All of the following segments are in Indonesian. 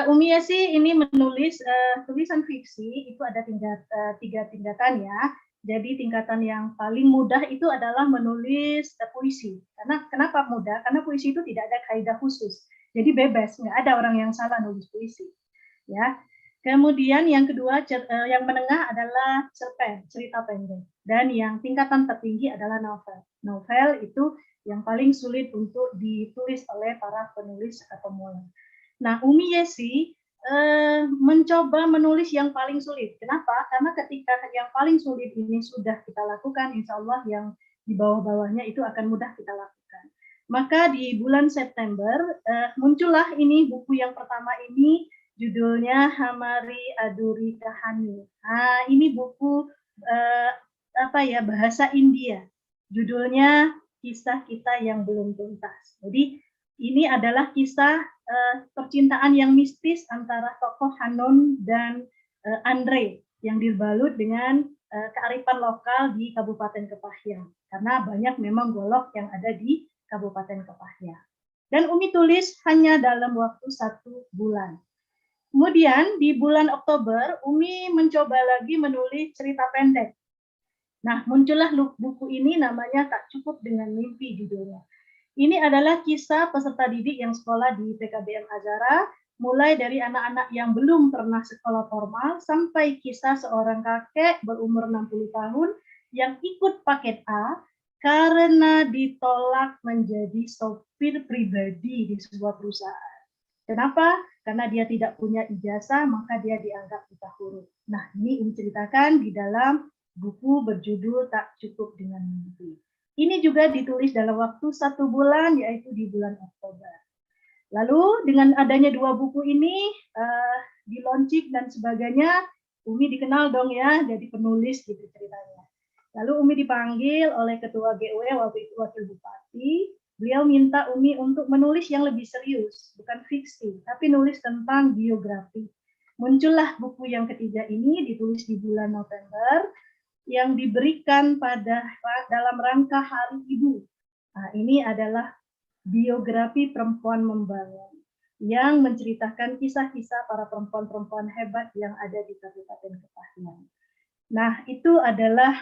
Umi sih ini menulis tulisan fiksi itu ada tiga tingkatan ya. Jadi tingkatan yang paling mudah itu adalah menulis puisi. Karena kenapa mudah? Karena puisi itu tidak ada kaidah khusus. Jadi bebas, nggak ada orang yang salah nulis puisi. Ya. Kemudian yang kedua, yang menengah adalah cerpen, cerita pendek. Dan yang tingkatan tertinggi adalah novel. Novel itu yang paling sulit untuk ditulis oleh para penulis atau pemula. Nah, Umi Yesi mencoba menulis yang paling sulit. Kenapa? Karena ketika yang paling sulit ini sudah kita lakukan, insya Allah yang di bawah-bawahnya itu akan mudah kita lakukan. Maka di bulan September muncullah ini buku yang pertama ini, judulnya Hamari Aduri Kahani. Nah, ini buku bahasa India. Judulnya Kisah Kita yang Belum Tuntas. Jadi ini adalah kisah percintaan yang mistis antara tokoh Hanun dan Andre yang dibalut dengan kearifan lokal di Kabupaten Kepahyang. Karena banyak memang golok yang ada di Kabupaten Kepahyang. Dan Umi tulis hanya dalam waktu 1 bulan. Kemudian di bulan Oktober, Umi mencoba lagi menulis cerita pendek. Nah, muncullah buku ini namanya Tak Cukup Dengan Mimpi judulnya. Ini adalah kisah peserta didik yang sekolah di PKBM Azara, mulai dari anak-anak yang belum pernah sekolah formal sampai kisah seorang kakek berumur 60 tahun yang ikut paket A karena ditolak menjadi sopir pribadi di sebuah perusahaan. Kenapa? Karena dia tidak punya ijazah, maka dia dianggap buta huruf. Nah, ini menceritakan di dalam buku berjudul Tak Cukup Dengan Mimpi. Ini juga ditulis dalam waktu 1 bulan, yaitu di bulan Oktober. Lalu dengan adanya 2 buku ini, di launching dan sebagainya, Umi dikenal dong ya, jadi penulis gitu ceritanya. Lalu Umi dipanggil oleh Ketua GW, waktu itu Wakil Bupati, beliau minta Umi untuk menulis yang lebih serius, bukan fiksi, tapi nulis tentang biografi. Muncullah buku yang ketiga ini, ditulis di bulan November, yang diberikan dalam rangka Hari Ibu. Nah, ini adalah biografi perempuan membangun yang menceritakan kisah-kisah para perempuan-perempuan hebat yang ada di Kabupaten Kepahyang. Nah, itu adalah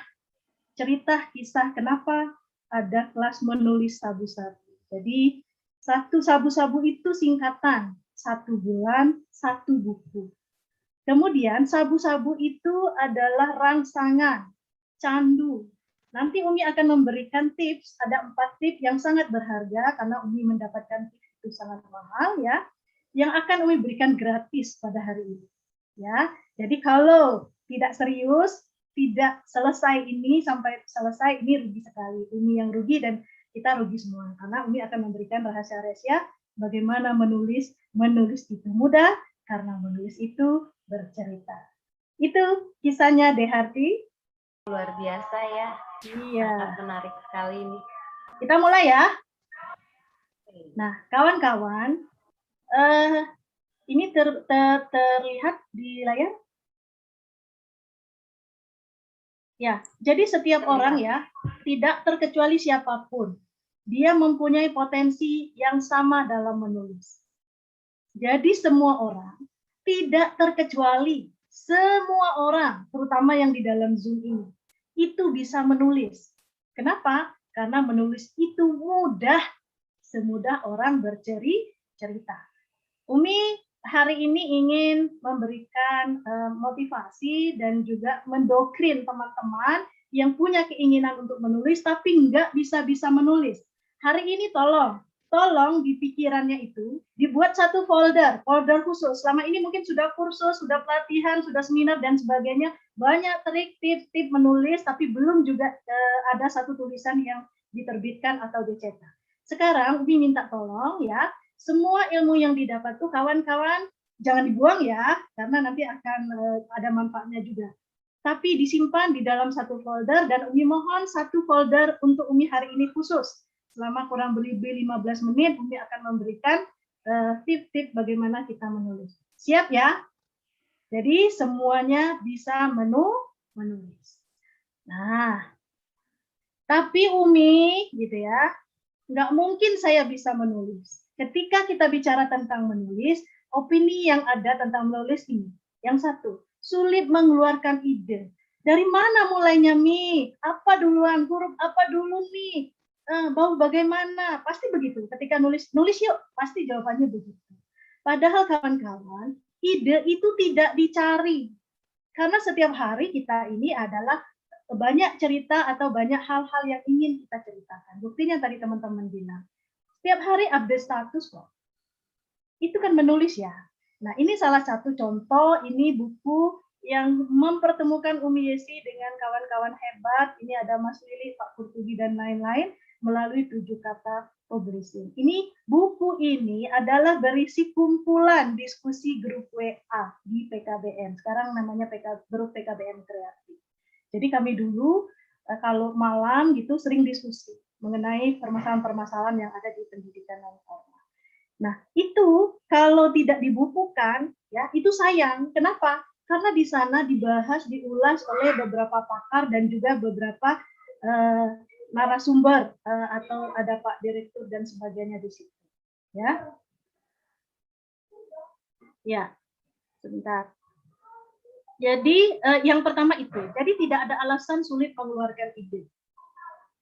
cerita kisah kenapa ada kelas menulis sabu-sabu. Jadi, satu sabu-sabu itu singkatan, 1 bulan, 1 buku. Kemudian sabu-sabu itu adalah rangsangan, candu. Nanti Umi akan memberikan tips, ada 4 tips yang sangat berharga karena Umi mendapatkan tips itu sangat mahal ya, yang akan Umi berikan gratis pada hari ini. Ya, jadi kalau tidak serius, tidak selesai ini sampai selesai ini rugi sekali. Umi yang rugi dan kita rugi semua karena Umi akan memberikan rahasia-rahasia bagaimana menulis itu mudah karena menulis itu bercerita. Itu kisahnya Deharti. Luar biasa ya. Iya. Sangat menarik sekali ini. Kita mulai ya. Nah, kawan-kawan, ini terlihat di layar? Ya, jadi setiap orang ya, tidak terkecuali siapapun, dia mempunyai potensi yang sama dalam menulis. Jadi semua orang, tidak terkecuali semua orang, terutama yang di dalam Zoom ini, itu bisa menulis. Kenapa? Karena menulis itu mudah, semudah orang bercerita. Umi hari ini ingin memberikan motivasi dan juga mendoktrin teman-teman yang punya keinginan untuk menulis tapi nggak bisa menulis. Hari ini tolong di pikirannya itu dibuat satu folder khusus. Selama ini mungkin sudah kursus, sudah pelatihan, sudah seminar dan sebagainya, banyak trik, tip menulis, tapi belum juga ada satu tulisan yang diterbitkan atau dicetak. Sekarang Umi minta tolong ya, semua ilmu yang didapat tuh kawan-kawan jangan dibuang ya, karena nanti akan ada manfaatnya juga. Tapi disimpan di dalam satu folder dan Umi mohon satu folder untuk Umi hari ini khusus. Selama kurang lebih 15 menit, Umi akan memberikan tip-tip bagaimana kita menulis. Siap ya? Jadi semuanya bisa menulis. Nah, tapi Umi gitu ya, nggak mungkin saya bisa menulis. Ketika kita bicara tentang menulis, opini yang ada tentang menulis ini. Yang satu, sulit mengeluarkan ide. Dari mana mulainya, Mi? Apa duluan? Huruf apa dulu, Mi? Bau bagaimana? Pasti begitu. Ketika nulis yuk, pasti jawabannya begitu. Padahal kawan-kawan, ide itu tidak dicari. Karena setiap hari kita ini adalah banyak cerita atau banyak hal-hal yang ingin kita ceritakan. Buktinya tadi teman-teman bilang, setiap hari update status kok. Itu kan menulis ya. Nah, ini salah satu contoh, ini buku yang mempertemukan Umi Yesi dengan kawan-kawan hebat. Ini ada Mas Lili, Pak Kurtubi, dan lain-lain melalui 7 kata publishing. Ini buku ini adalah berisi kumpulan diskusi grup WA di PKBM. Sekarang namanya grup PKBM Kreatif. Jadi kami dulu kalau malam gitu sering diskusi mengenai permasalahan-permasalahan yang ada di pendidikan non formal. Nah, itu kalau tidak dibukukan, ya itu sayang. Kenapa? Karena di sana dibahas, diulas oleh beberapa pakar dan juga beberapa narasumber atau ada Pak Direktur dan sebagainya di situ. Ya, ya, sebentar. Jadi yang pertama itu, jadi tidak ada alasan sulit mengeluarkan ide.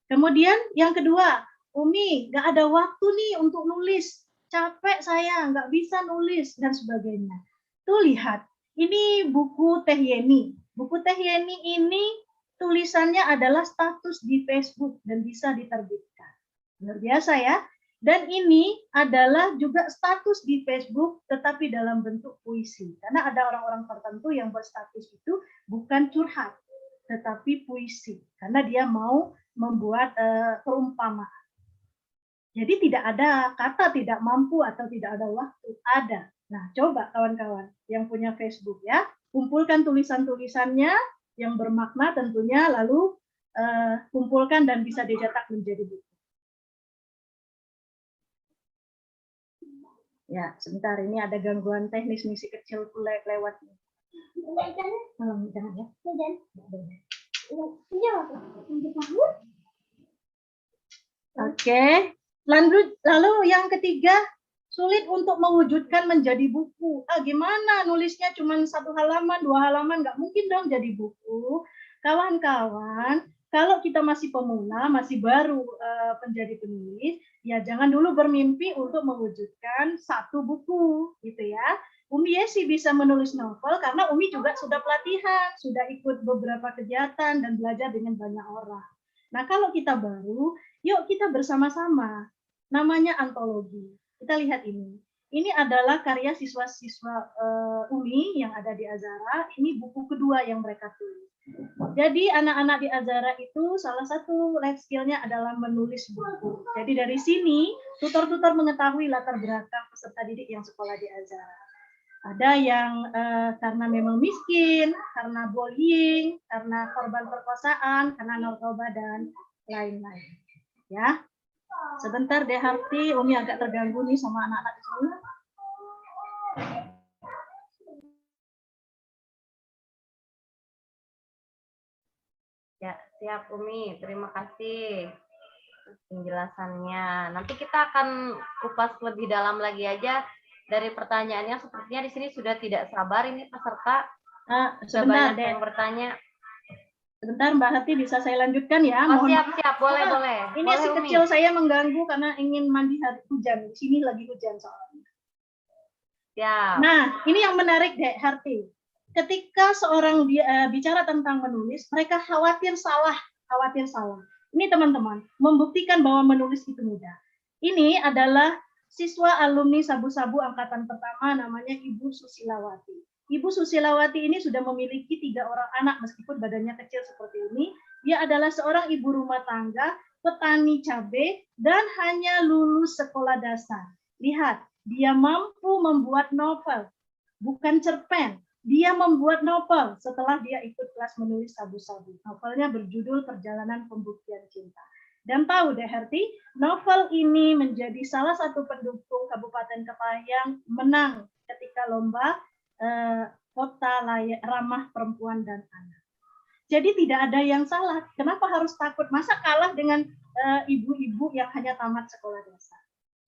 Kemudian yang kedua, Umi, nggak ada waktu nih untuk nulis. Capek saya, nggak bisa nulis, dan sebagainya. Tuh lihat, ini buku Teh Yeni. Buku Teh Yeni ini tulisannya adalah status di Facebook dan bisa diterbitkan. Luar biasa ya. Dan ini adalah juga status di Facebook, tetapi dalam bentuk puisi. Karena ada orang-orang tertentu yang buat status itu bukan curhat, tetapi puisi. Karena dia mau membuat perumpamaan. Jadi tidak ada kata tidak mampu atau tidak ada waktu, ada. Nah, coba kawan-kawan yang punya Facebook ya, kumpulkan tulisan-tulisannya yang bermakna tentunya, lalu kumpulkan dan bisa dicetak menjadi buku. Ya, sebentar, ini ada gangguan teknis nih, si kecil lewat. Jangan ya. Oke. Lalu yang ketiga, sulit untuk mewujudkan menjadi buku. Gimana nulisnya cuma 1 halaman, 2 halaman, nggak mungkin dong jadi buku. Kawan-kawan, kalau kita masih pemula, masih baru menjadi penulis, ya jangan dulu bermimpi untuk mewujudkan 1 buku, gitu ya. Umi Yesi bisa menulis novel karena Umi juga sudah pelatihan, sudah ikut beberapa kegiatan dan belajar dengan banyak orang. Nah, kalau kita baru, yuk kita bersama-sama. Namanya antologi. Kita lihat ini. Ini adalah karya siswa-siswa Umi yang ada di Azara. Ini buku kedua yang mereka tulis. Jadi anak-anak di Azara itu salah satu life skill-nya adalah menulis buku. Jadi dari sini tutor-tutor mengetahui latar belakang peserta didik yang sekolah di Azara. Ada yang karena memang miskin, karena bullying, karena korban perkosaan, karena narkoba dan lain-lain. Ya, sebentar deh Harti, Umi agak terganggu nih sama anak-anak di sini. Ya, siap Umi. Terima kasih penjelasannya. Nanti kita akan kupas lebih dalam lagi aja dari pertanyaannya. Sepertinya di sini sudah tidak sabar ini peserta. Sudah banyak yang bertanya. Sebentar Mbak Hati, bisa saya lanjutkan ya? Oh, siap, boleh. Ini boleh, si Umi. kecil saya mengganggu karena ingin mandi hari hujan. Di sini lagi hujan soalnya. Siap. Nah, ini yang menarik deh, Harti. Ketika seorang bicara tentang menulis, mereka khawatir salah. Ini teman-teman, membuktikan bahwa menulis itu mudah. Ini adalah siswa alumni Sabu-Sabu angkatan pertama, namanya Ibu Susilawati. Ibu Susilawati ini sudah memiliki 3 orang anak meskipun badannya kecil seperti ini. Dia adalah seorang ibu rumah tangga, petani cabai, dan hanya lulus sekolah dasar. Lihat, dia mampu membuat novel, bukan cerpen. Dia membuat novel setelah dia ikut kelas menulis Sabu-Sabu. Novelnya berjudul Perjalanan Pembuktian Cinta. Dan tahu deh Herti, novel ini menjadi salah satu pendukung Kabupaten Kepayang menang ketika lomba kota ramah perempuan dan anak. Jadi tidak ada yang salah. Kenapa harus takut? Masa kalah dengan ibu-ibu yang hanya tamat sekolah dasar?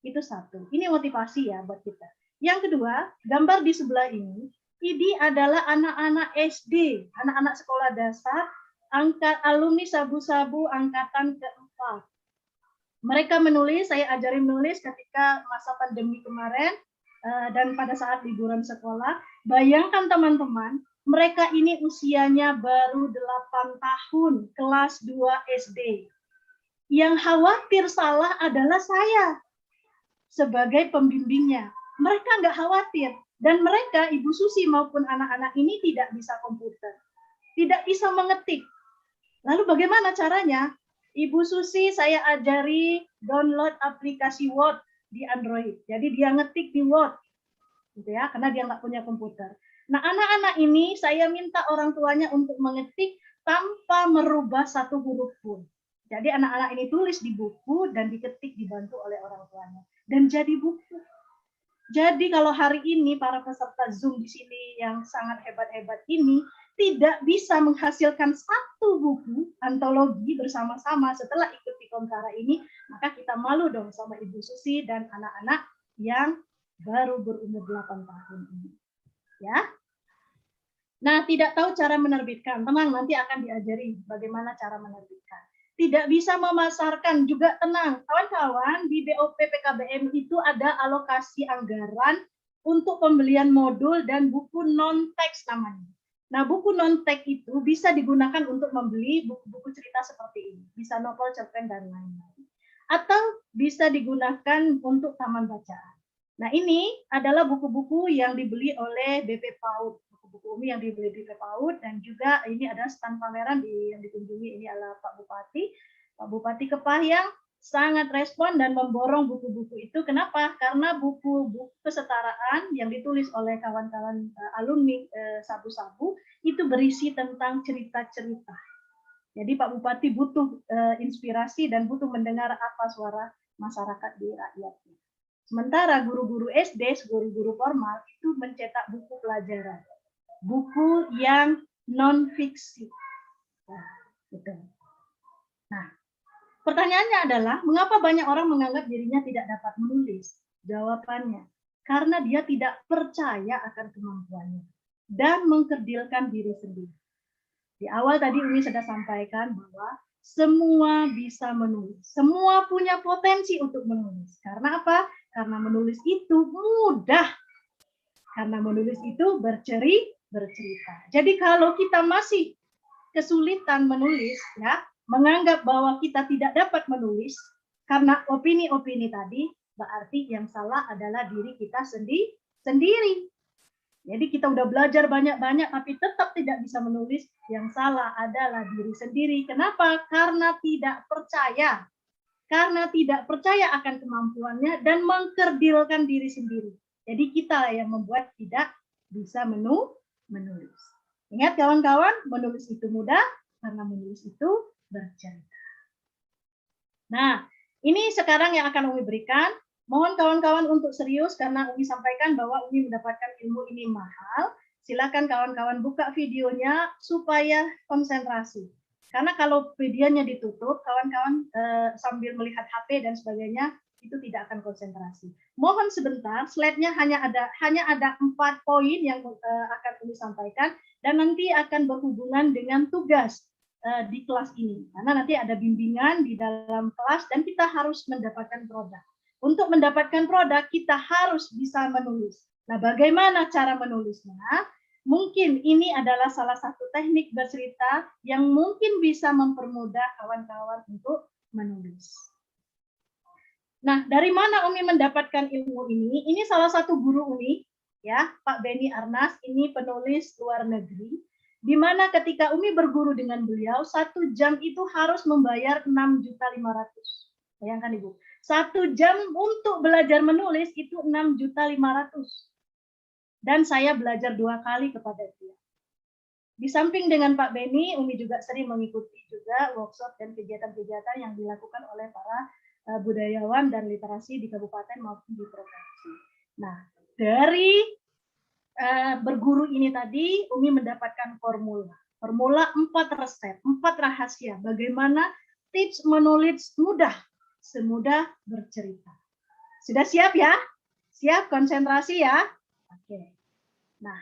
Itu satu. Ini motivasi ya buat kita. Yang kedua, gambar di sebelah ini adalah anak-anak SD, anak-anak sekolah dasar, alumni Sabu-Sabu angkatan keempat. Mereka menulis, saya ajarin menulis ketika masa pandemi kemarin, dan pada saat liburan sekolah. Bayangkan teman-teman, mereka ini usianya baru 8 tahun, kelas 2 SD. Yang khawatir salah adalah saya sebagai pembimbingnya. Mereka nggak khawatir. Dan mereka, Ibu Susi maupun anak-anak ini tidak bisa komputer. Tidak bisa mengetik. Lalu bagaimana caranya? Ibu Susi saya ajari download aplikasi Word di Android. Jadi dia ngetik di Word, gitu ya, karena dia nggak punya komputer. Nah, anak-anak ini saya minta orang tuanya untuk mengetik tanpa merubah satu huruf pun. Jadi anak-anak ini tulis di buku dan diketik dibantu oleh orang tuanya. Dan jadi buku. Jadi kalau hari ini para peserta Zoom di sini yang sangat hebat-hebat ini tidak bisa menghasilkan satu buku antologi bersama-sama setelah ikut Komkara ini, maka kita malu dong sama Ibu Susi dan anak-anak yang baru berumur 8 tahun ini. Ya. Nah, tidak tahu cara menerbitkan. Tenang, nanti akan diajari bagaimana cara menerbitkan. Tidak bisa memasarkan juga tenang. Kawan-kawan, di BOP PKBM itu ada alokasi anggaran untuk pembelian modul dan buku non-teks namanya. Nah, buku non-teks itu bisa digunakan untuk membeli buku-buku cerita seperti ini. Bisa novel, cerpen, dan lain-lain. Atau bisa digunakan untuk taman bacaan. Nah, ini adalah buku-buku yang dibeli oleh BP PAUD. Buku-buku Umi yang dibeli BP PAUD, dan juga ini ada stand pameran yang dikunjungi, ini adalah Pak Bupati. Pak Bupati Kepahyang sangat respon dan memborong buku-buku itu. Kenapa? Karena buku-buku kesetaraan yang ditulis oleh kawan-kawan alumni Sabu-Sabu itu berisi tentang cerita-cerita. Jadi Pak Bupati butuh inspirasi dan butuh mendengar apa suara masyarakat di rakyatnya. Sementara guru-guru SD, guru-guru formal itu mencetak buku pelajaran, buku yang non-fiksi. Nah, pertanyaannya adalah, mengapa banyak orang menganggap dirinya tidak dapat menulis? Jawabannya, karena dia tidak percaya akan kemampuannya dan mengkerdilkan diri sendiri. Di awal tadi Umi sudah sampaikan bahwa semua bisa menulis, semua punya potensi untuk menulis. Karena apa? Karena menulis itu mudah. Karena menulis itu bercerita. Jadi kalau kita masih kesulitan menulis, ya, menganggap bahwa kita tidak dapat menulis karena opini-opini tadi, berarti yang salah adalah diri kita sendiri. Jadi kita udah belajar banyak-banyak tapi tetap tidak bisa menulis, yang salah adalah diri sendiri. Kenapa? Karena tidak percaya. Karena tidak percaya akan kemampuannya dan mengkerdilkan diri sendiri. Jadi kita yang membuat tidak bisa menulis. Ingat kawan-kawan, menulis itu mudah karena menulis itu bercerita. Nah, ini sekarang yang akan Umi berikan. Mohon kawan-kawan untuk serius karena Umi sampaikan bahwa Umi mendapatkan ilmu ini mahal. Silakan kawan-kawan buka videonya supaya konsentrasi. Karena kalau videonya ditutup, kawan-kawan sambil melihat HP dan sebagainya, itu tidak akan konsentrasi. Mohon sebentar, slide-nya hanya ada 4 poin yang akan Umi sampaikan dan nanti akan berhubungan dengan tugas di kelas ini. Karena nanti ada bimbingan di dalam kelas dan kita harus mendapatkan produk. Untuk mendapatkan produk, kita harus bisa menulis. Nah, bagaimana cara menulisnya? Mungkin ini adalah salah satu teknik bercerita yang mungkin bisa mempermudah kawan-kawan untuk menulis. Nah, dari mana Umi mendapatkan ilmu ini? Ini salah satu guru Umi, ya, Pak Beni Arnas, ini penulis luar negeri, di mana ketika Umi berguru dengan beliau, 1 jam itu harus membayar 6.500.000. Bayangkan Ibu, 1 jam untuk belajar menulis itu 6.500.000. Dan saya belajar 2 kali kepada dia. Di samping dengan Pak Beni, Umi juga sering mengikuti juga workshop dan kegiatan-kegiatan yang dilakukan oleh para budayawan dan literasi di kabupaten maupun di provinsi. Nah, dari berguru ini tadi, Umi mendapatkan formula 4 resep, 4 rahasia bagaimana tips menulis mudah, semudah bercerita. Sudah siap ya? Siap konsentrasi ya? Oke. Nah,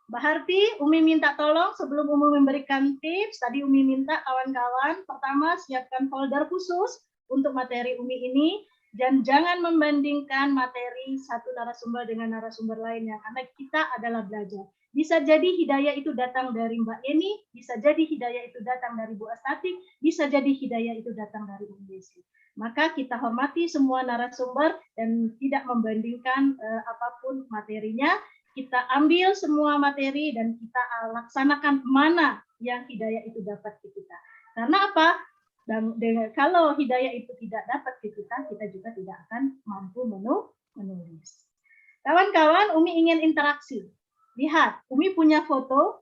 Mbak Harti, Umi minta tolong sebelum Umi memberikan tips, tadi Umi minta kawan-kawan, pertama siapkan folder khusus untuk materi Umi ini, dan jangan membandingkan materi satu narasumber dengan narasumber lainnya, karena kita adalah belajar. Bisa jadi hidayah itu datang dari Mbak Eni, bisa jadi hidayah itu datang dari Bu Astati, bisa jadi hidayah itu datang dari Umi Desi. Maka kita hormati semua narasumber dan tidak membandingkan apapun materinya. Kita ambil semua materi dan kita laksanakan mana yang hidayah itu dapat ke kita. Karena apa? Dan kalau hidayah itu tidak dapat ke kita, kita juga tidak akan mampu menulis. Kawan-kawan, Umi ingin interaksi. Lihat, Umi punya foto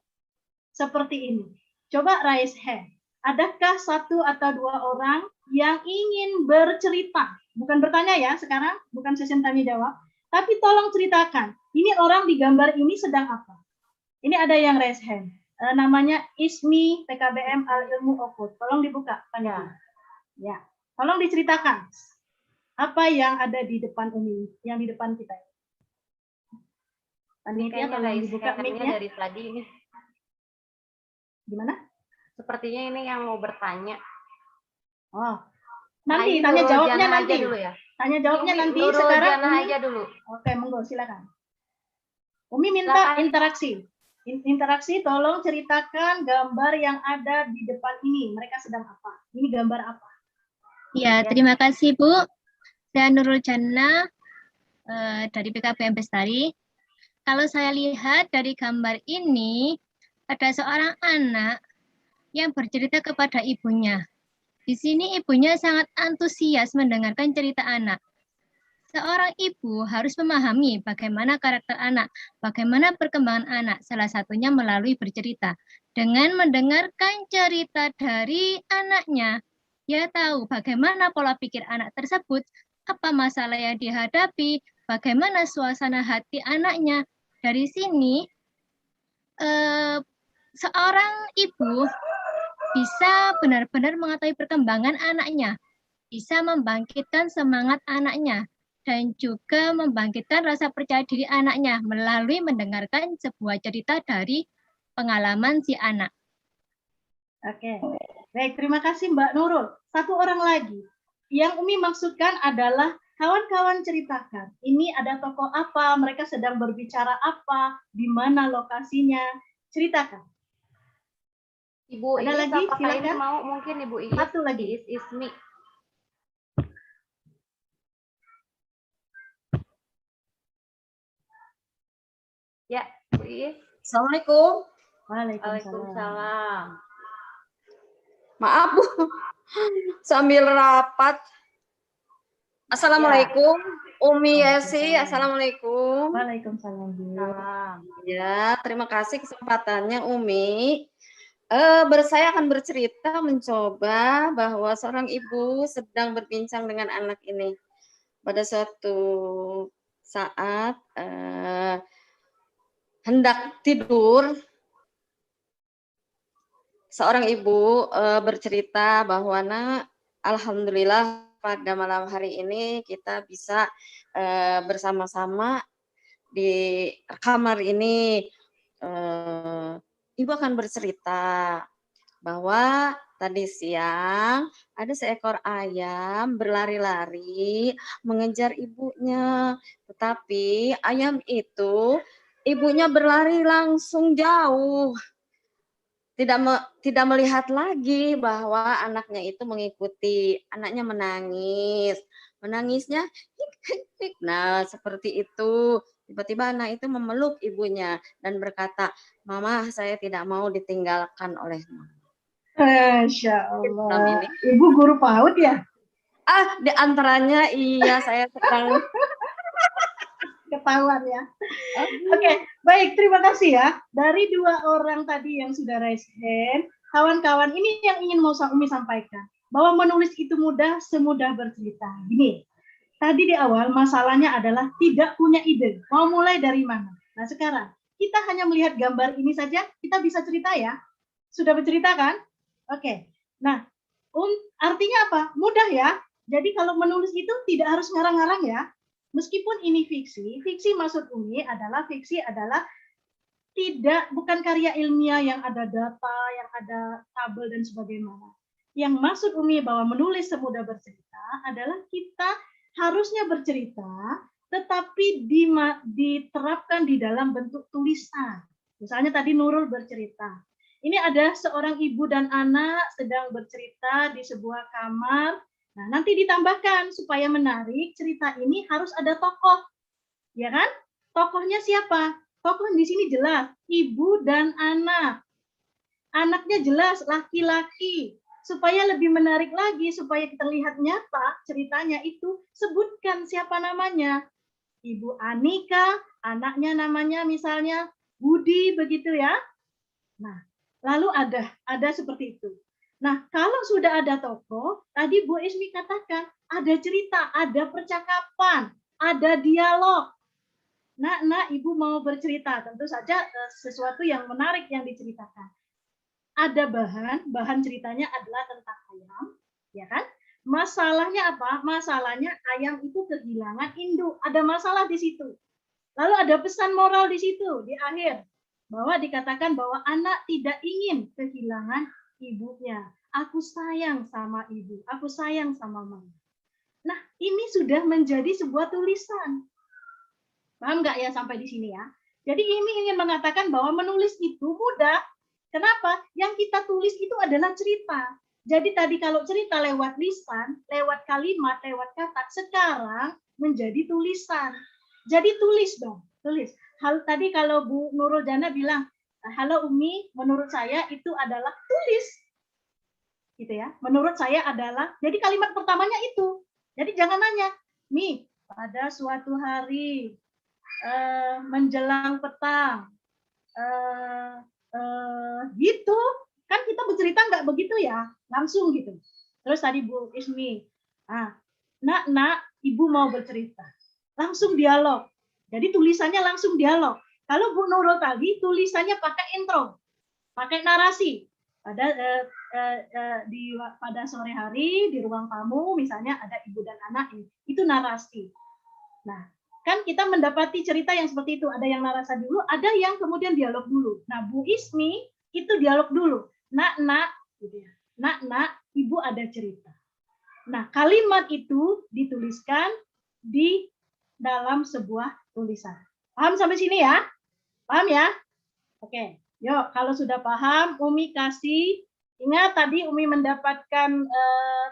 seperti ini. Coba raise hand. Adakah satu atau dua orang yang ingin bercerita? Bukan bertanya ya sekarang, bukan sesi tanya jawab. Tapi tolong ceritakan, ini orang di gambar ini sedang apa? Ini ada yang raise hand. Namanya Ismi PKBM Al Ilmu Okut. Tolong dibuka. Ya. Tolong diceritakan. Apa yang ada di depan Umi, yang di depan kita? Panitia tolong dibuka mic-nya dari tadi ini. Gimana? Sepertinya ini yang mau bertanya. Oh, nanti tanya jawabnya nanti. Dulu ya. Tanya jawabnya nanti. Sekarang Umi aja dulu. Oke, monggo silakan. Umi minta interaksi. Interaksi, tolong ceritakan gambar yang ada di depan ini. Mereka sedang apa? Ini gambar apa? Ya, terima kasih Bu. Saya Nurul Jannah dari PKBM Bestari. Kalau saya lihat dari gambar ini, ada seorang anak yang bercerita kepada ibunya. Di sini ibunya sangat antusias mendengarkan cerita anak. Seorang ibu harus memahami bagaimana karakter anak, bagaimana perkembangan anak, salah satunya melalui bercerita. Dengan mendengarkan cerita dari anaknya, dia tahu bagaimana pola pikir anak tersebut, apa masalah yang dihadapi, bagaimana suasana hati anaknya. Dari sini, seorang ibu bisa benar-benar mengetahui perkembangan anaknya, bisa membangkitkan semangat anaknya, dan juga membangkitkan rasa percaya diri anaknya melalui mendengarkan sebuah cerita dari pengalaman si anak. Oke, baik, terima kasih Mbak Nurul. Satu orang lagi, yang Umi maksudkan adalah kawan-kawan ceritakan, ini ada tokoh apa, mereka sedang berbicara apa, di mana lokasinya, ceritakan. Ibu ada Iis, lagi, apakah silakan. Ini mau mungkin Ibu Iis? Satu lagi. Iis Ismi. Ya, Bu Iis. Assalamualaikum. Waalaikumsalam. Maaf Bu, sambil rapat. Assalamualaikum, Umi Yesi. Assalamualaikum. Waalaikumsalam Bu. Ya, terima kasih kesempatannya Umi. Saya akan bercerita mencoba bahwa seorang ibu sedang berbincang dengan anak ini. Pada suatu saat hendak tidur, seorang ibu bercerita bahwa nak, alhamdulillah pada malam hari ini kita bisa bersama-sama di kamar ini. Ibu akan bercerita bahwa tadi siang ada seekor ayam berlari-lari mengejar ibunya, tetapi ayam itu ibunya berlari langsung jauh. Tidak melihat lagi bahwa anaknya itu mengikuti. Anaknya menangis. Menangisnya hik. Nah, seperti itu. Tiba-tiba anak itu memeluk ibunya dan berkata, "Mama, saya tidak mau ditinggalkan oleh Mama." Masya Allah. Ibu guru PAUD ya? Di antaranya iya, saya sedang ketahuan ya. Oke, baik, terima kasih ya. Dari dua orang tadi yang sudah raise hand, kawan-kawan ini yang ingin mau Umi sampaikan, bahwa menulis itu mudah, semudah bercerita. Gini, tadi di awal masalahnya adalah tidak punya ide, mau mulai dari mana. Nah sekarang, kita hanya melihat gambar ini saja, kita bisa cerita ya. Sudah bercerita kan? Oke, nah artinya apa? Mudah ya. Jadi kalau menulis itu tidak harus ngarang-ngarang ya. meskipun ini fiksi, fiksi maksud Umi adalah bukan karya ilmiah yang ada data, yang ada tabel dan sebagainya. Yang maksud Umi bahwa menulis semudah bercerita adalah kita harusnya bercerita, tetapi diterapkan di dalam bentuk tulisan. Misalnya tadi Nurul bercerita. Ini ada seorang ibu dan anak sedang bercerita di sebuah kamar. Nah, nanti ditambahkan supaya menarik cerita ini harus ada tokoh. Ya kan? Tokohnya siapa? Tokoh di sini jelas, ibu dan anak. Anaknya jelas laki-laki. Supaya lebih menarik lagi, supaya kita lihat nyata ceritanya itu, sebutkan siapa namanya. Ibu Anika, anaknya namanya misalnya Budi, begitu ya. Nah, lalu ada seperti itu. Nah, kalau sudah ada tokoh, tadi Bu Ismi katakan, ada cerita, ada percakapan, ada dialog. Nak, Ibu mau bercerita, tentu saja sesuatu yang menarik yang diceritakan. Ada bahan ceritanya adalah tentang ayam, ya kan? Masalahnya apa? Masalahnya ayam itu kehilangan induk. Ada masalah di situ. Lalu ada pesan moral di situ, di akhir. Bahwa dikatakan bahwa anak tidak ingin kehilangan ibunya. Aku sayang sama ibu, aku sayang sama mama. Nah, ini sudah menjadi sebuah tulisan. Paham nggak ya sampai di sini ya? Jadi ini ingin mengatakan bahwa menulis itu mudah. Kenapa? Yang kita tulis itu adalah cerita. Jadi tadi kalau cerita lewat lisan, lewat kalimat, lewat kata, sekarang menjadi tulisan. Jadi tulis dong, tulis. Hal tadi kalau Bu Nurul Jana bilang, halo Umi, menurut saya itu adalah tulis. Gitu ya. Menurut saya adalah, jadi kalimat pertamanya itu. Jadi jangan nanya, Mi, pada suatu hari menjelang petang, gitu kan kita bercerita nggak begitu ya, langsung gitu. Terus tadi Bu Ismi, nak ibu mau bercerita, langsung dialog. Jadi tulisannya langsung dialog. Kalau Bu Nurul tadi tulisannya pakai intro, pakai narasi. Pada sore hari di ruang tamu misalnya ada ibu dan anak, itu narasi. Nah, kan kita mendapati cerita yang seperti itu, ada yang narasi dulu, ada yang kemudian dialog dulu. Nah, Bu Ismi itu dialog dulu. Nak, gitu ya. Nak, ibu ada cerita. Nah, kalimat itu dituliskan di dalam sebuah tulisan. Paham sampai sini ya? Paham ya? Oke, yuk kalau sudah paham, Umi kasih. Ingat tadi Umi mendapatkan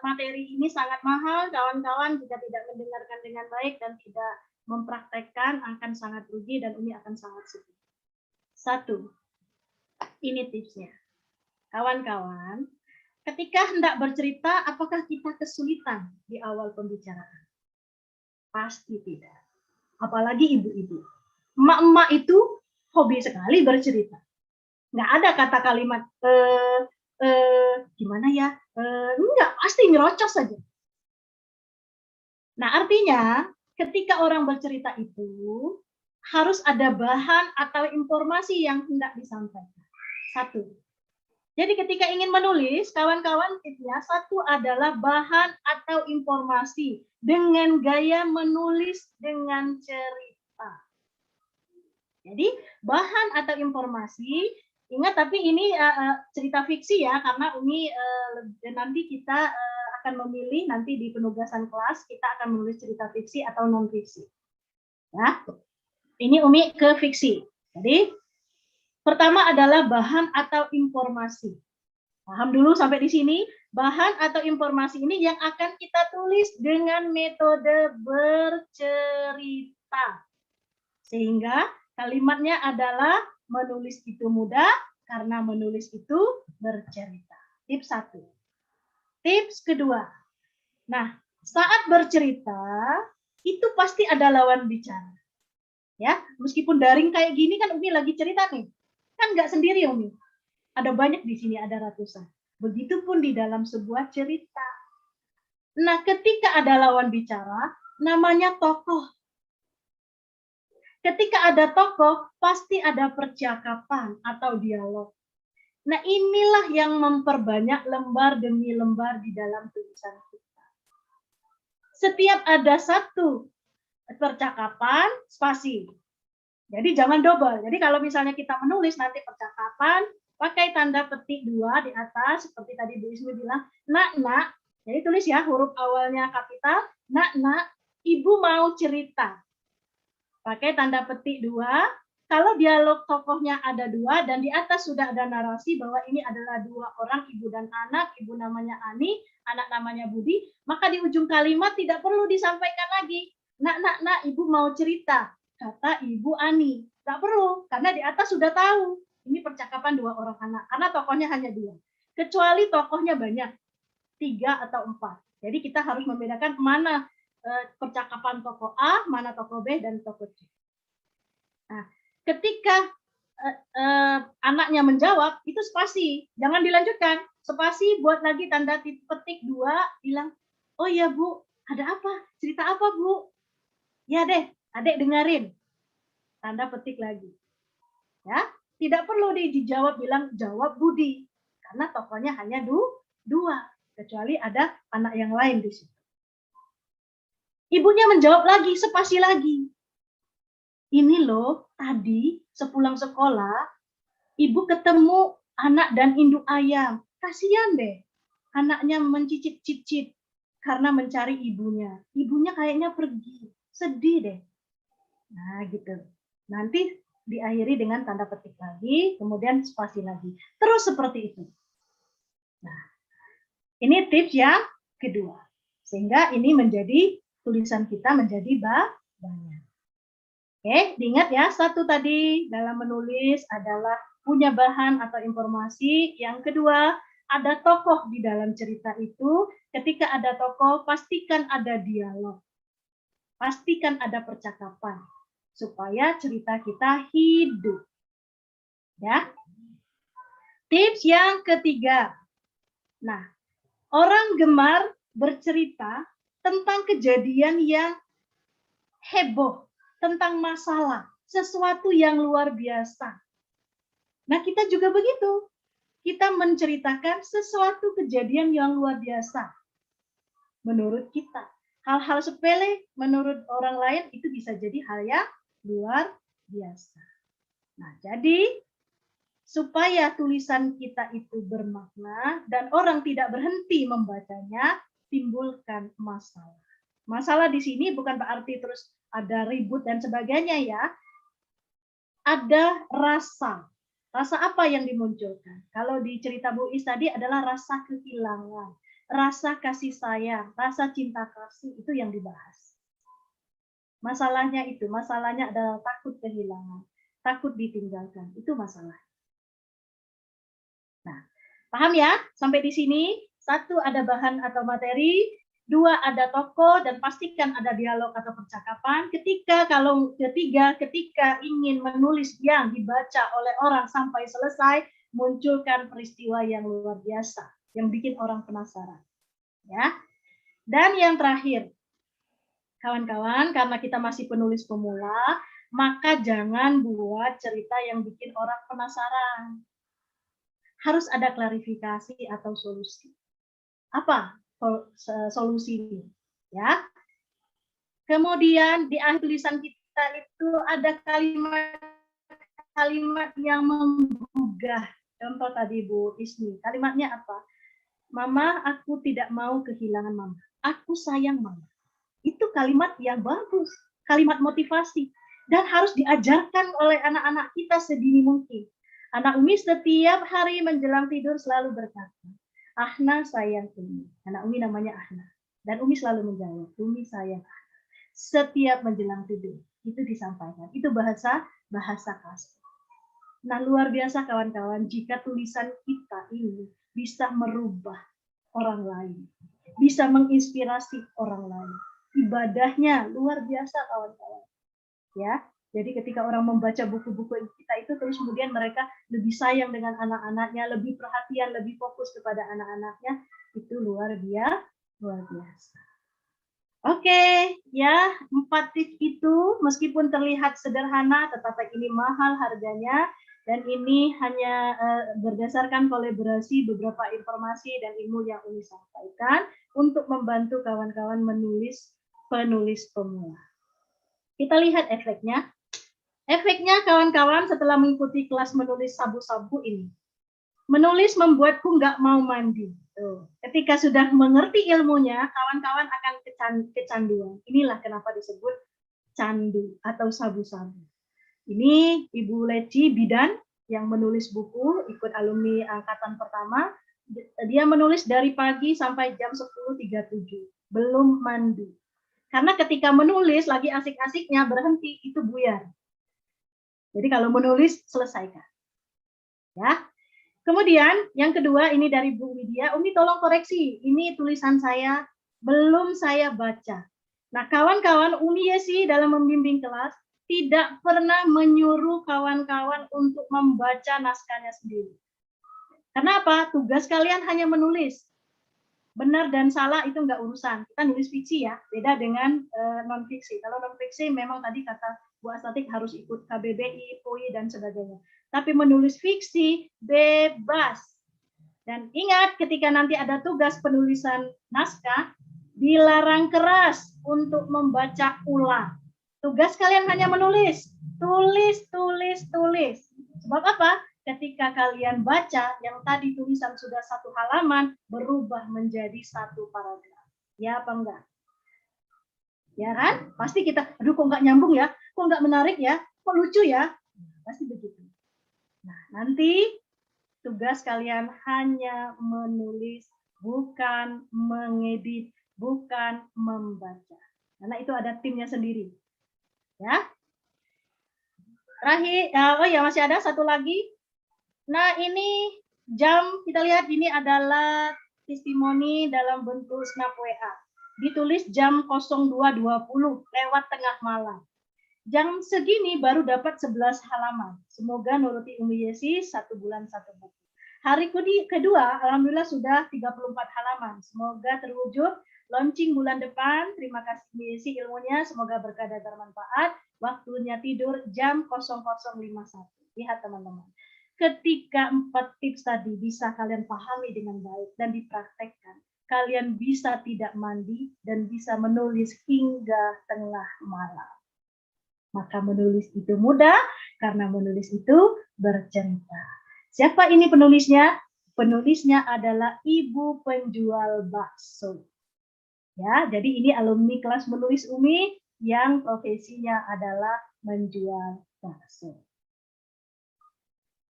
materi ini sangat mahal, kawan-kawan, jika tidak mendengarkan dengan baik dan tidak mempraktekkan akan sangat rugi dan Umi akan sangat sedih. 1. Ini tipsnya. Kawan-kawan, ketika hendak bercerita, apakah kita kesulitan di awal pembicaraan? Pasti tidak. Apalagi ibu-ibu. Emak-emak itu hobi sekali bercerita. Nggak ada kata kalimat, gimana ya? Enggak, pasti nyerocos saja. Nah, artinya, ketika orang bercerita itu harus ada bahan atau informasi yang hendak disampaikan. 1. Jadi ketika ingin menulis, kawan-kawan tipsnya 1 adalah bahan atau informasi dengan gaya menulis dengan cerita. Jadi bahan atau informasi, ingat tapi ini cerita fiksi ya, karena Umi nanti kita akan memilih nanti di penugasan kelas kita akan menulis cerita fiksi atau non fiksi. Ya, ini Umi ke fiksi. Jadi pertama adalah bahan atau informasi. Paham dulu sampai di sini? Bahan atau informasi ini yang akan kita tulis dengan metode bercerita. Sehingga kalimatnya adalah menulis itu mudah karena menulis itu bercerita. Tips 1. Tips kedua. Nah, saat bercerita itu pasti ada lawan bicara. Ya, meskipun daring kayak gini kan Umi lagi cerita nih. Kan nggak sendiri Umi. Ada banyak di sini, ada ratusan. Begitupun di dalam sebuah cerita. Nah, ketika ada lawan bicara, namanya tokoh. Ketika ada tokoh, pasti ada percakapan atau dialog. Nah, inilah yang memperbanyak lembar demi lembar di dalam tulisan kita. Setiap ada satu percakapan, spasi. Jadi jangan double. Jadi kalau misalnya kita menulis nanti percakapan, pakai tanda petik 2 di atas, seperti tadi Bu Ismi bilang, nak. Jadi tulis ya, huruf awalnya kapital, nak, ibu mau cerita. Pakai tanda petik 2. Kalau dialog tokohnya ada 2 dan di atas sudah ada narasi bahwa ini adalah 2 orang, ibu dan anak, ibu namanya Ani, anak namanya Budi, maka di ujung kalimat tidak perlu disampaikan lagi. Nak, ibu mau cerita. Kata Ibu Ani. Tidak perlu, karena di atas sudah tahu. Ini percakapan 2 orang anak, karena tokohnya hanya 2. Kecuali tokohnya banyak, 3 atau 4. Jadi kita harus membedakan mana percakapan tokoh A, mana tokoh B, dan tokoh C. Nah, ketika anaknya menjawab, itu spasi. Jangan dilanjutkan. Spasi, buat lagi tanda petik 2, bilang, oh ya Bu, ada apa? Cerita apa Bu? Ya deh, adik dengerin. Tanda petik lagi. Ya, tidak perlu dijawab bilang jawab Budi karena tokohnya hanya 2, kecuali ada anak yang lain di situ. Ibunya menjawab lagi, spasi lagi. Ini loh, tadi sepulang sekolah ibu ketemu anak dan induk ayam. Kasihan deh. Anaknya mencicit-cicit karena mencari ibunya. Ibunya kayaknya pergi. Sedih deh. Nah, gitu. Nanti diakhiri dengan tanda petik lagi, kemudian spasi lagi. Terus seperti itu. Nah, ini tips yang kedua. Sehingga ini menjadi tulisan kita menjadi banyak. Oke, diingat ya, satu tadi dalam menulis adalah punya bahan atau informasi. Yang kedua, ada tokoh di dalam cerita itu. Ketika ada tokoh, pastikan ada dialog. Pastikan ada percakapan. Supaya cerita kita hidup. Ya. Tips yang ketiga. Nah, orang gemar bercerita tentang kejadian yang heboh, tentang masalah, sesuatu yang luar biasa. Nah, kita juga begitu. Kita menceritakan sesuatu kejadian yang luar biasa. Menurut kita. Hal-hal sepele menurut orang lain itu bisa jadi hal yang luar biasa. Nah, jadi supaya tulisan kita itu bermakna dan orang tidak berhenti membacanya, timbulkan masalah. Masalah di sini bukan berarti terus ada ribut dan sebagainya ya. Ada rasa. Rasa apa yang dimunculkan? Kalau di cerita Bu Is tadi adalah rasa kehilangan, rasa kasih sayang, rasa cinta kasih, itu yang dibahas. Masalahnya adalah takut kehilangan, takut ditinggalkan. Itu masalah. Nah, paham ya? Sampai di sini, 1 ada bahan atau materi, 2 ada tokoh, dan pastikan ada dialog atau percakapan. Ketika ingin menulis yang dibaca oleh orang sampai selesai, munculkan peristiwa yang luar biasa, yang bikin orang penasaran. Ya. Dan yang terakhir, kawan-kawan, karena kita masih penulis pemula, maka jangan buat cerita yang bikin orang penasaran. Harus ada klarifikasi atau solusi. Apa solusinya? Ya. Kemudian di akhir tulisan kita itu ada kalimat yang menggugah. Contoh tadi Bu Ismi. Kalimatnya apa? Mama, aku tidak mau kehilangan Mama. Aku sayang Mama. Itu kalimat yang bagus, kalimat motivasi, dan harus diajarkan oleh anak-anak kita sedini mungkin. Anak Umi setiap hari menjelang tidur selalu berkata, Ahna sayang Umi. Anak Umi namanya Ahna, dan Umi selalu menjawab, Umi sayang Ahna. Setiap menjelang tidur itu disampaikan. Itu bahasa kasih. Nah, luar biasa kawan-kawan jika tulisan kita ini bisa merubah orang lain, bisa menginspirasi orang lain. Ibadahnya luar biasa kawan-kawan. Ya, jadi ketika orang membaca buku-buku kita itu terus kemudian mereka lebih sayang dengan anak-anaknya, lebih perhatian, lebih fokus kepada anak-anaknya, itu luar biasa. Oke, ya 4 tips itu meskipun terlihat sederhana, tetapi ini mahal harganya. Dan ini hanya berdasarkan kolaborasi beberapa informasi dan ilmu yang Umi sampaikan untuk membantu kawan-kawan penulis pemula. Kita lihat efeknya. Efeknya kawan-kawan setelah mengikuti kelas menulis sabu-sabu ini. Menulis membuatku nggak mau mandi. Tuh. Ketika sudah mengerti ilmunya, kawan-kawan akan kecanduan. Inilah kenapa disebut candu atau sabu-sabu. Ini Ibu Leci Bidan yang menulis buku, ikut alumni angkatan pertama. Dia menulis dari pagi sampai jam 10.37. Belum mandi. Karena ketika menulis lagi asik-asiknya berhenti, itu buyar. Jadi kalau menulis, selesaikan. Ya. Kemudian yang kedua ini dari Bu Widya. Umi tolong koreksi. Ini tulisan saya, belum saya baca. Nah kawan-kawan, Umi Yesi dalam membimbing kelas, tidak pernah menyuruh kawan-kawan untuk membaca naskahnya sendiri. Kenapa? Tugas kalian hanya menulis. Benar dan salah itu enggak urusan. Kita nulis fiksi ya, beda dengan non-fiksi. Kalau non-fiksi memang tadi kata Bu Astatik harus ikut KBBI, POI, dan sebagainya. Tapi menulis fiksi bebas. Dan ingat ketika nanti ada tugas penulisan naskah, dilarang keras untuk membaca ulang. Tugas kalian hanya menulis. Tulis, tulis, tulis. Sebab apa? Ketika kalian baca, yang tadi tulisan sudah 1 halaman, berubah menjadi 1 paragraf. Ya apa enggak? Ya kan? Pasti kita, aduh kok enggak nyambung ya? Kok enggak menarik ya? Kok lucu ya? Pasti begitu. Nah, nanti tugas kalian hanya menulis, bukan mengedit, bukan membaca. Karena itu ada timnya sendiri. Ya. Terakhir, oh ya masih ada satu lagi. Nah, ini jam, kita lihat ini adalah testimoni dalam bentuk snap WA. Ditulis jam 02.20 lewat tengah malam. Jam segini baru dapat 11 halaman. Semoga nuruti Umi Yesi 1 bulan 1 buku. Hari kedua, alhamdulillah sudah 34 halaman. Semoga terwujud launching bulan depan. Terima kasih Umi Yesi ilmunya. Semoga berkah dan bermanfaat. Waktunya tidur jam 00.51. Lihat teman-teman. Ketika 4 tips tadi bisa kalian pahami dengan baik dan dipraktekkan, kalian bisa tidak mandi dan bisa menulis hingga tengah malam. Maka menulis itu mudah karena menulis itu bercerita. Siapa ini penulisnya? Penulisnya adalah ibu penjual bakso. Ya, jadi ini alumni kelas menulis Umi yang profesinya adalah menjual bakso.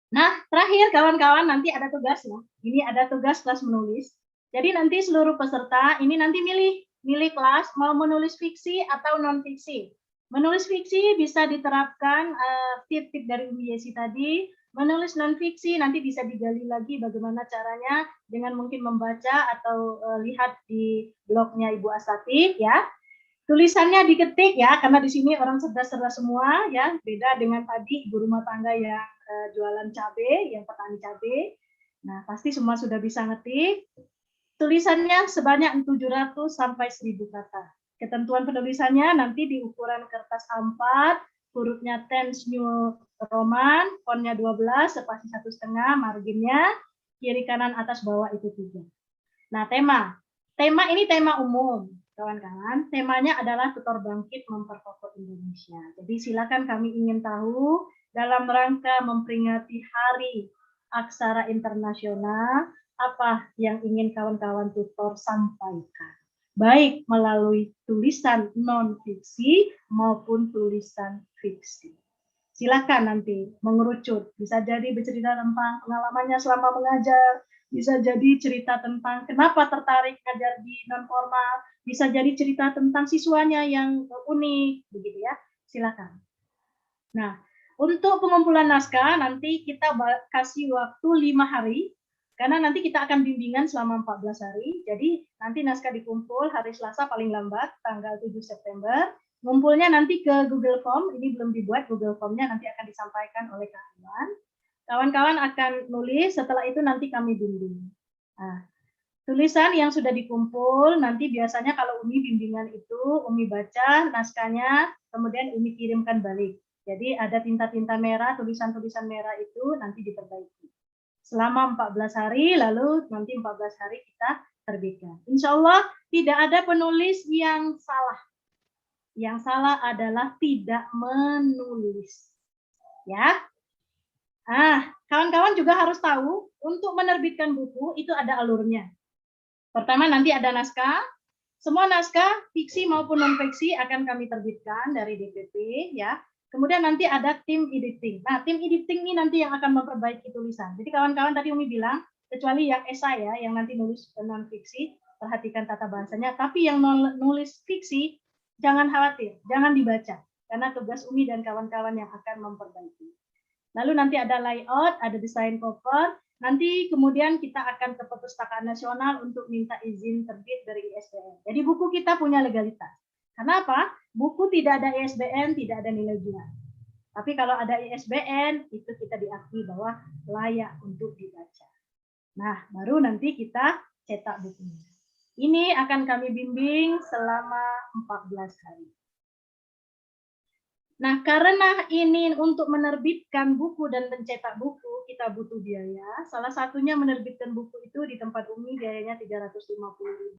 Nah, terakhir kawan-kawan nanti ada tugas ya. Ini ada tugas kelas menulis. Jadi nanti seluruh peserta ini nanti milih kelas mau menulis fiksi atau non fiksi. Menulis fiksi bisa diterapkan tip-tip dari Umi Yesi tadi. Menulis non fiksi nanti bisa digali lagi bagaimana caranya dengan mungkin membaca atau lihat di blognya Ibu Astatik ya. Tulisannya diketik ya, karena di sini orang cerdas-cerdas semua ya, beda dengan tadi ibu rumah tangga yang jualan cabai, yang petani cabai. Nah, pasti semua sudah bisa ngetik. Tulisannya sebanyak 700 sampai 1000 kata. Ketentuan penulisannya nanti di ukuran kertas A4, hurufnya Times New Roman, fontnya 12, spasi 1,5, marginnya, kiri kanan atas bawah itu 3. Nah, tema ini tema umum. Kawan-kawan, temanya adalah Tutor Bangkit Memperkokoh Indonesia. Jadi silakan kami ingin tahu dalam rangka memperingati Hari Aksara Internasional, apa yang ingin kawan-kawan tutor sampaikan. Baik melalui tulisan non-fiksi maupun tulisan fiksi. Silakan nanti mengerucut, bisa jadi bercerita tentang pengalamannya selama mengajar, bisa jadi cerita tentang kenapa tertarik ngajar di non-formal, bisa jadi cerita tentang siswanya yang unik, begitu ya. Silakan. Nah, untuk pengumpulan naskah nanti kita kasih waktu 5 hari, karena nanti kita akan bimbingan selama 14 hari. Jadi nanti naskah dikumpul hari Selasa paling lambat, tanggal 7 September. Ngumpulnya nanti ke Google Form, ini belum dibuat Google Form-nya, nanti akan disampaikan oleh Kak Iwan. Kawan-kawan akan nulis, setelah itu nanti kami bimbing. Nah, tulisan yang sudah dikumpul, nanti biasanya kalau Umi bimbingan itu, Umi baca naskahnya, kemudian Umi kirimkan balik. Jadi ada tinta-tinta merah, tulisan-tulisan merah itu nanti diperbaiki. Selama 14 hari, lalu nanti 14 hari kita terbitkan. Insya Allah tidak ada penulis yang salah. Yang salah adalah tidak menulis. Ya. Kawan-kawan juga harus tahu untuk menerbitkan buku itu ada alurnya. Pertama nanti ada naskah. Semua naskah fiksi maupun non fiksi akan kami terbitkan dari DPP ya. Kemudian nanti ada tim editing. Nah, tim editing ini nanti yang akan memperbaiki tulisan. Jadi kawan-kawan tadi Umi bilang, kecuali yang esai ya, yang nanti nulis non fiksi, perhatikan tata bahasanya. Tapi yang nulis fiksi, jangan khawatir, jangan dibaca. Karena tugas Umi dan kawan-kawan yang akan memperbaiki. Lalu nanti ada layout, ada desain cover. Nanti kemudian kita akan ke Perpustakaan Nasional untuk minta izin terbit dari ISBN. Jadi buku kita punya legalitas. Kenapa? Buku tidak ada ISBN, tidak ada nilai jual. Tapi kalau ada ISBN, itu kita diakui bahwa layak untuk dibaca. Nah, baru nanti kita cetak bukunya. Ini akan kami bimbing selama 14 hari. Nah, karena ini untuk menerbitkan buku dan mencetak buku, kita butuh biaya. Salah satunya menerbitkan buku itu di tempat Umi biayanya 350.000.